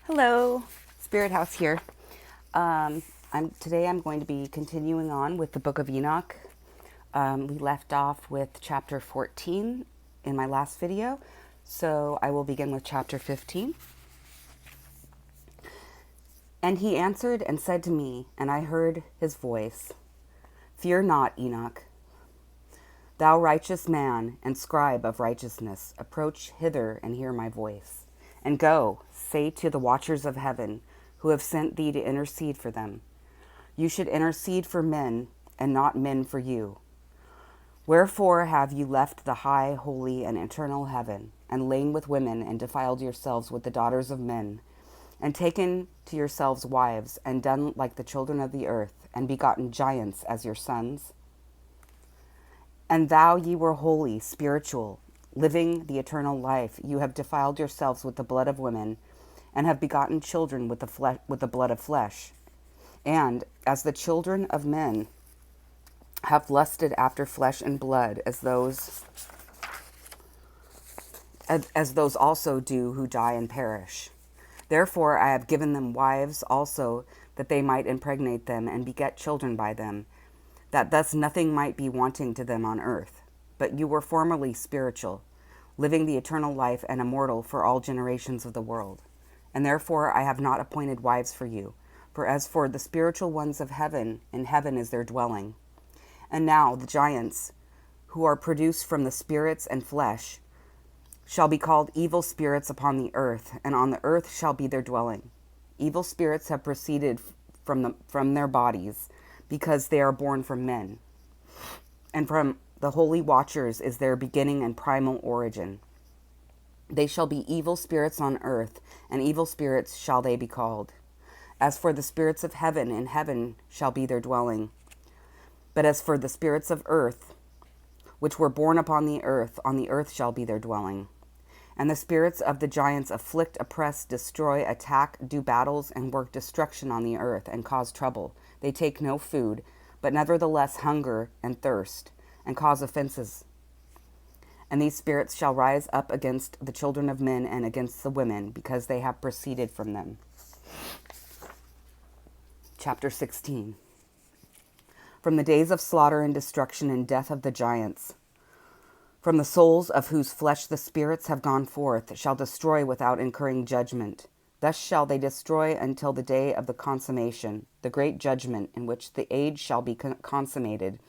Hello, Spirit House here. Today I'm going to be continuing on with the Book of Enoch. We left off with chapter 14 in my last video, so I will begin with chapter 15. And he answered and said to me, and I heard his voice, "Fear not, Enoch. Thou righteous man and scribe of righteousness, approach hither and hear my voice. And go, say to the watchers of heaven, who have sent thee to intercede for them, you should intercede for men, and not men for you. Wherefore have you left the high, holy, and eternal heaven, and lain with women, and defiled yourselves with the daughters of men, and taken to yourselves wives, and done like the children of the earth, and begotten giants as your sons? And thou ye were holy, spiritual, living the eternal life. You have defiled yourselves with the blood of women, and have begotten children with the blood of flesh. And as the children of men have lusted after flesh and blood, as those also do who die and perish. Therefore I have given them wives also, that they might impregnate them and beget children by them, that thus nothing might be wanting to them on earth. But you were formerly spiritual, living the eternal life and immortal for all generations of the world. And therefore I have not appointed wives for you. For as for the spiritual ones of heaven, in heaven is their dwelling. And now the giants, who are produced from the spirits and flesh, shall be called evil spirits upon the earth, and on the earth shall be their dwelling. Evil spirits have proceeded from their bodies, because they are born from men. And from the holy watchers is their beginning and primal origin. They shall be evil spirits on earth, and evil spirits shall they be called. As for the spirits of heaven, in heaven shall be their dwelling. But as for the spirits of earth, which were born upon the earth shall be their dwelling. And the spirits of the giants afflict, oppress, destroy, attack, do battles, and work destruction on the earth, and cause trouble. They take no food, but nevertheless hunger and thirst, and cause offenses. And these spirits shall rise up against the children of men and against the women, because they have proceeded from them. Chapter 16. From the days of slaughter and destruction and death of the giants, from the souls of whose flesh the spirits have gone forth, shall destroy without incurring judgment. Thus shall they destroy until the day of the consummation, the great judgment, in which the age shall be consummated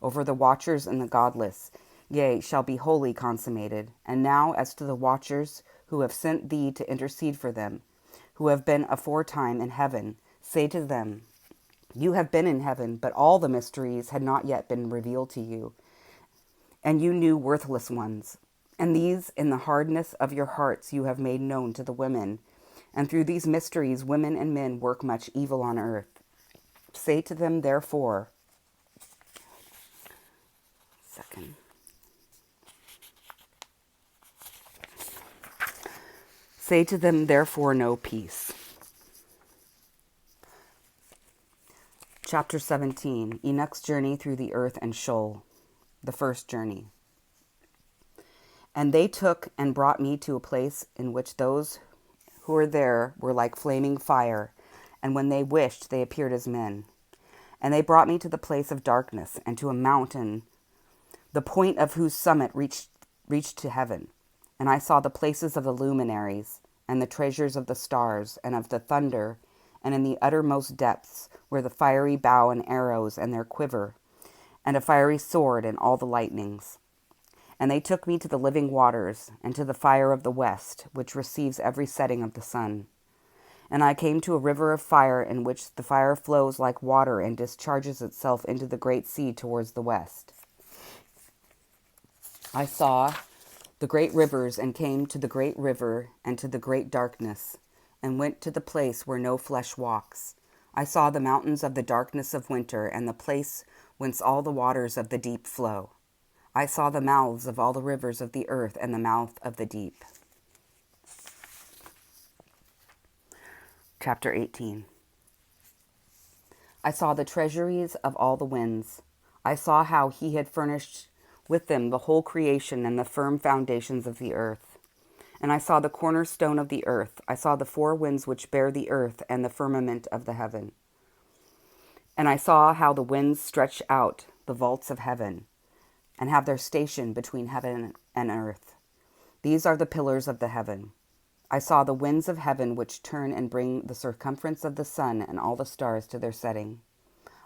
over the watchers and the godless, yea, shall be wholly consummated. And now as to the watchers who have sent thee to intercede for them, who have been aforetime in heaven, say to them, you have been in heaven, but all the mysteries had not yet been revealed to you. And you knew worthless ones. And these in the hardness of your hearts you have made known to the women. And through these mysteries women and men work much evil on earth. Say to them therefore, Say to them therefore no peace. Chapter 17, Enoch's journey through the earth and Sheol. The first journey. And they took and brought me to a place in which those who were there were like flaming fire, and when they wished, they appeared as men. And they brought me to the place of darkness, and to a mountain, the point of whose summit reached to heaven. And I saw the places of the luminaries, and the treasures of the stars, and of the thunder, and in the uttermost depths were the fiery bow and arrows and their quiver, and a fiery sword and all the lightnings. And they took me to the living waters, and to the fire of the west, which receives every setting of the sun. And I came to a river of fire, in which the fire flows like water and discharges itself into the great sea towards the west. I saw the great rivers, and came to the great river, and to the great darkness, and went to the place where no flesh walks. I saw the mountains of the darkness of winter, and the place whence all the waters of the deep flow. I saw the mouths of all the rivers of the earth, and the mouth of the deep. Chapter 18. I saw the treasuries of all the winds. I saw how he had furnished with them the whole creation and the firm foundations of the earth. And I saw the cornerstone of the earth. I saw the four winds which bear the earth and the firmament of the heaven. And I saw how the winds stretch out the vaults of heaven, and have their station between heaven and earth. These are the pillars of the heaven. I saw the winds of heaven which turn and bring the circumference of the sun and all the stars to their setting.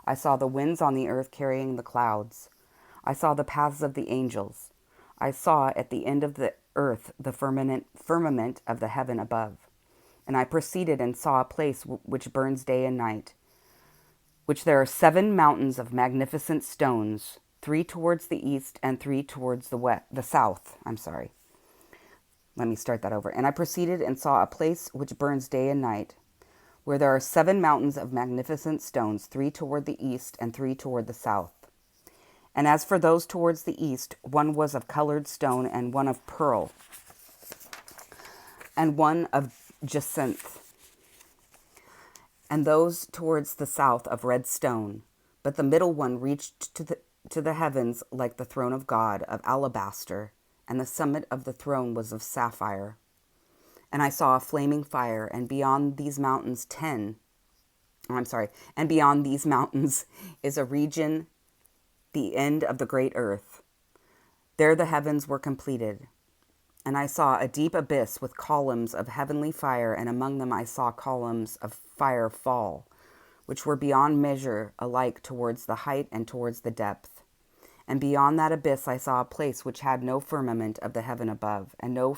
I saw the winds on the earth carrying the clouds. I saw the paths of the angels. I saw at the end of the earth the firmament of the heaven above. And I proceeded and saw a place which burns day and night, which there are 7 mountains of magnificent stones, 3 towards the east and 3 towards the south. Let me start that over. And I proceeded and saw a place which burns day and night, where there are 7 mountains of magnificent stones, 3 toward the east and 3 toward the south. And as for those towards the east, one was of colored stone, and one of pearl, and one of jacinth, and those towards the south of red stone. But the middle one reached to the heavens like the throne of God, of alabaster, and the summit of the throne was of sapphire. And I saw a flaming fire, and beyond these mountains is a region, the end of the great earth. There the heavens were completed. And I saw a deep abyss with columns of heavenly fire, and among them I saw columns of fire fall, which were beyond measure alike towards the height and towards the depth. And beyond that abyss I saw a place which had no firmament of the heaven above, and no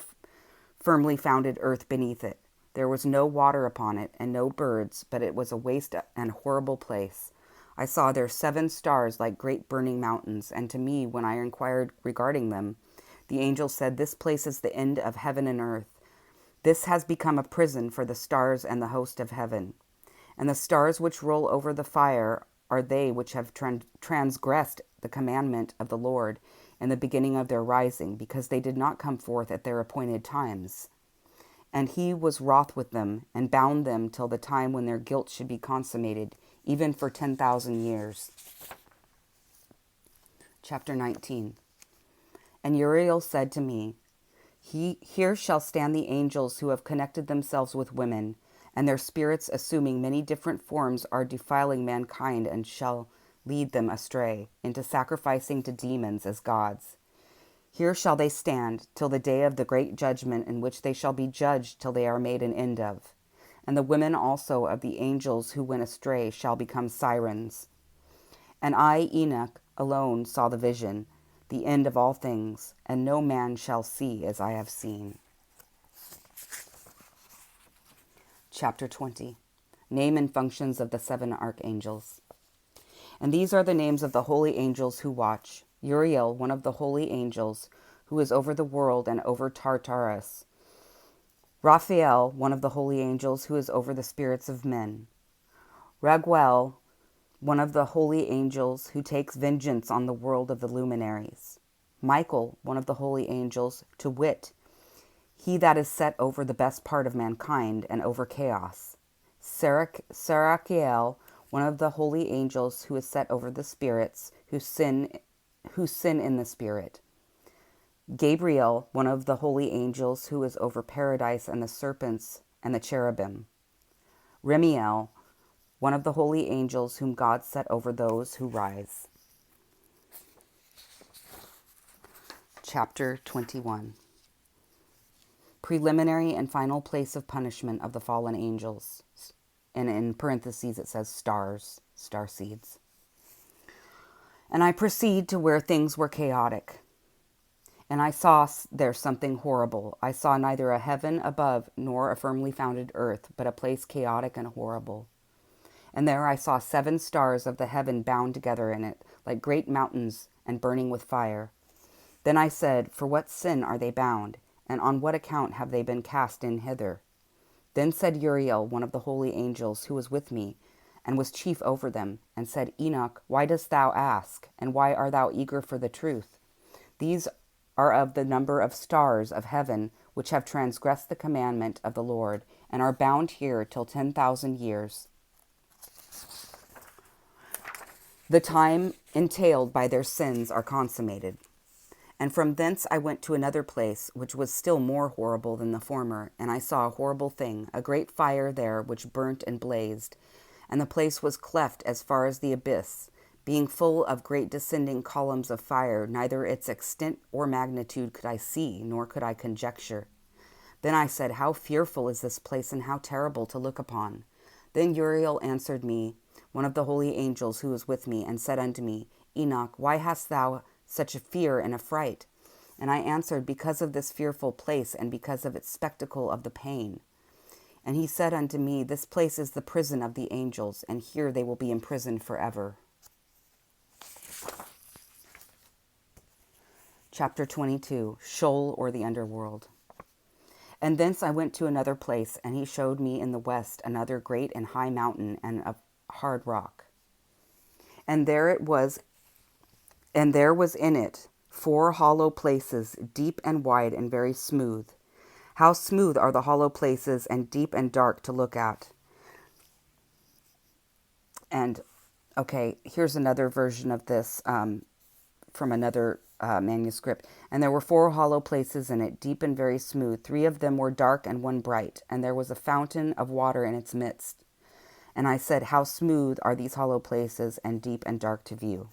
firmly founded earth beneath it. There was no water upon it, and no birds, but it was a waste and horrible place. I saw there 7 stars like great burning mountains, and to me, when I inquired regarding them, the angel said, "This place is the end of heaven and earth. This has become a prison for the stars and the host of heaven. And the stars which roll over the fire are they which have transgressed the commandment of the Lord in the beginning of their rising, because they did not come forth at their appointed times. And he was wroth with them, and bound them till the time when their guilt should be consummated, even for 10,000 years." Chapter 19. And Uriel said to me, Here shall stand the angels who have connected themselves with women, and their spirits, assuming many different forms, are defiling mankind, and shall lead them astray into sacrificing to demons as gods. Here shall they stand till the day of the great judgment, in which they shall be judged till they are made an end of. And the women also of the angels who went astray shall become sirens. And I, Enoch, alone saw the vision, the end of all things, and no man shall see as I have seen. Chapter 20. Name and functions of the 7 archangels. And these are the names of the holy angels who watch. Uriel, one of the holy angels, who is over the world and over Tartarus. Raphael, one of the holy angels, who is over the spirits of men. Raguel, one of the holy angels, who takes vengeance on the world of the luminaries. Michael, one of the holy angels, to wit, he that is set over the best part of mankind and over chaos. Serachiel, one of the holy angels, who is set over the spirits who sin in the spirit. Gabriel, one of the holy angels, who is over paradise and the serpents and the cherubim. Remiel, one of the holy angels whom God set over those who rise. Chapter 21. Preliminary and final place of punishment of the fallen angels. And in parentheses it says stars, star seeds. And I proceed to where things were chaotic. And I saw there something horrible. I saw neither a heaven above nor a firmly founded earth, but a place chaotic and horrible. And there I saw 7 stars of the heaven bound together in it, like great mountains and burning with fire. Then I said, For what sin are they bound? And on what account have they been cast in hither? Then said Uriel, one of the holy angels, who was with me, and was chief over them, and said, Enoch, why dost thou ask? And why art thou eager for the truth? These are of the number of stars of heaven, which have transgressed the commandment of the Lord, and are bound here till 10,000 years. The time entailed by their sins are consummated. And from thence I went to another place, which was still more horrible than the former, and I saw a horrible thing, a great fire there, which burnt and blazed. And the place was cleft as far as the abyss, being full of great descending columns of fire. Neither its extent or magnitude could I see, nor could I conjecture. Then I said, How fearful is this place, and how terrible to look upon! Then Uriel answered me, one of the holy angels who was with me, and said unto me, Enoch, why hast thou such a fear and affright? And I answered, Because of this fearful place, and because of its spectacle of the pain. And he said unto me, This place is the prison of the angels, and here they will be imprisoned forever. Chapter 22, Sheol, or the Underworld. And thence I went to another place, and he showed me in the west another great and high mountain and of hard rock. And there was in it 4 hollow places, deep and wide and very smooth. How smooth are the hollow places, and deep and dark to look at. And, okay, here's another version of this from another manuscript. And there were 4 hollow places in it, deep and very smooth. 3 of them were dark and 1 bright, and there was a fountain of water in its midst. And I said, How smooth are these hollow places, and deep and dark to view.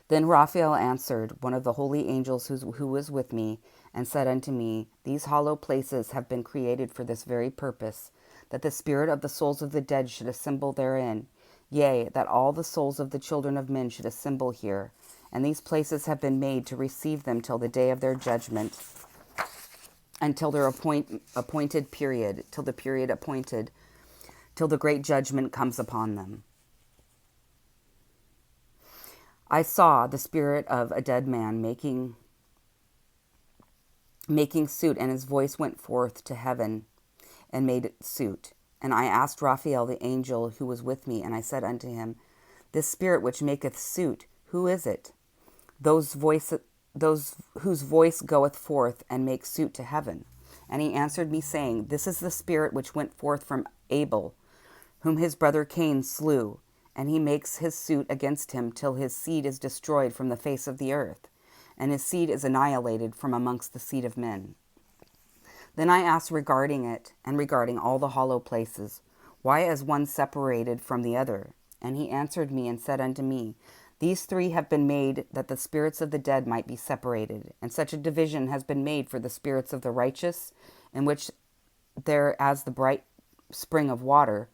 Then Raphael answered, one of the holy angels who was with me, and said unto me, These hollow places have been created for this very purpose, that the spirit of the souls of the dead should assemble therein, yea, that all the souls of the children of men should assemble here. And these places have been made to receive them till the day of their judgment, until their appointed period, till the period appointed, till the great judgment comes upon them. I saw the spirit of a dead man making suit, and his voice went forth to heaven and made suit. And I asked Raphael the angel who was with me, and I said unto him, This spirit which maketh suit, who is it? Those whose voice goeth forth and makes suit to heaven. And he answered me, saying, This is the spirit which went forth from Abel, whom his brother Cain slew, and he makes his suit against him till his seed is destroyed from the face of the earth, and his seed is annihilated from amongst the seed of men. Then I asked regarding it, and regarding all the hollow places, Why is one separated from the other? And he answered me and said unto me, These 3 have been made that the spirits of the dead might be separated, and such a division has been made for the spirits of the righteous, in which there as the bright spring of water,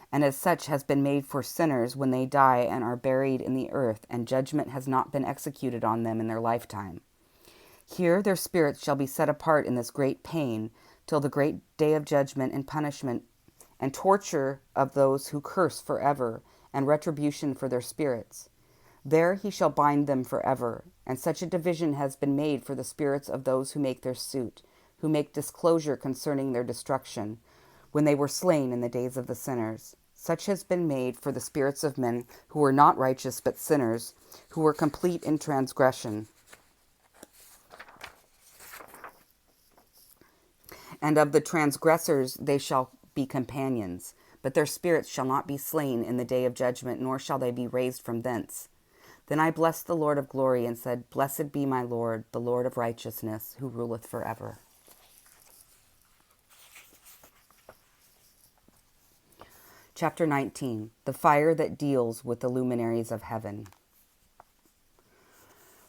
and as such has been made for sinners when they die and are buried in the earth, and judgment has not been executed on them in their lifetime. Here their spirits shall be set apart in this great pain, till the great day of judgment and punishment, and torture of those who curse forever, and retribution for their spirits. There he shall bind them forever, and such a division has been made for the spirits of those who make their suit, who make disclosure concerning their destruction, when they were slain in the days of the sinners. Such has been made for the spirits of men who were not righteous but sinners, who were complete in transgression. And of the transgressors they shall be companions, but their spirits shall not be slain in the day of judgment, nor shall they be raised from thence. Then I blessed the Lord of glory, and said, Blessed be my Lord, the Lord of righteousness, who ruleth forever. Chapter 19, The Fire that Deals with the Luminaries of Heaven.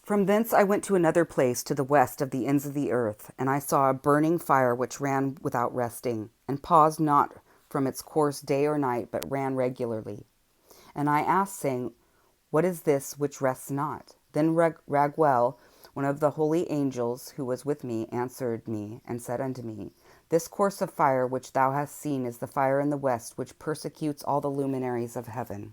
From thence I went to another place to the west of the ends of the earth, and I saw a burning fire which ran without resting, and paused not from its course day or night, but ran regularly. And I asked, saying, What is this which rests not? Then Raguel, one of the holy angels who was with me, answered me, and said unto me, This course of fire which thou hast seen is the fire in the west, which persecutes all the luminaries of heaven.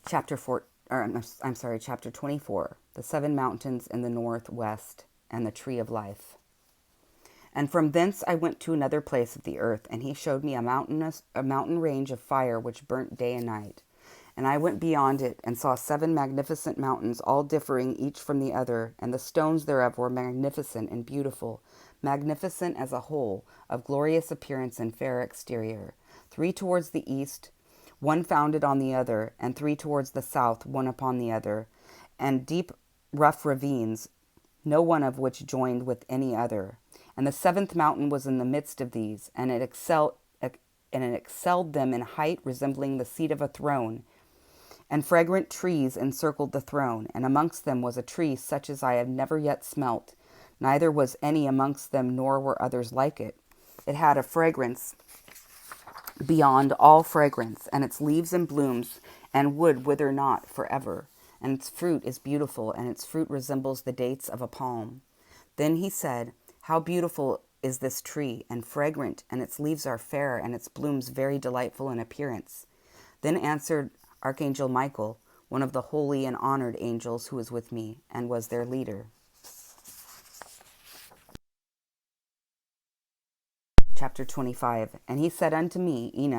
Chapter 24, The 7 Mountains in the Northwest, and the Tree of Life. And from thence I went to another place of the earth, and he showed me a mountain range of fire which burnt day and night. And I went beyond it, and saw 7 magnificent mountains, all differing each from the other, and the stones thereof were magnificent and beautiful, magnificent as a whole, of glorious appearance and fair exterior. 3 towards the east, one founded on the other, and three towards the south, one upon the other, and deep, rough ravines, no one of which joined with any other. And the seventh mountain was in the midst of these, and it excelled them in height, resembling the seat of a throne. And fragrant trees encircled the throne, and amongst them was a tree such as I have never yet smelt, neither was any amongst them, nor were others like it. It had a fragrance beyond all fragrance, and its leaves and blooms and wood wither not forever, and its fruit is beautiful, and its fruit resembles the dates of a palm. Then he said, How beautiful is this tree, and fragrant, and its leaves are fair, and its blooms very delightful in appearance. Then answered Archangel Michael, one of the holy and honored angels who was with me, and was their leader. Chapter 25. And he said unto me, Enoch,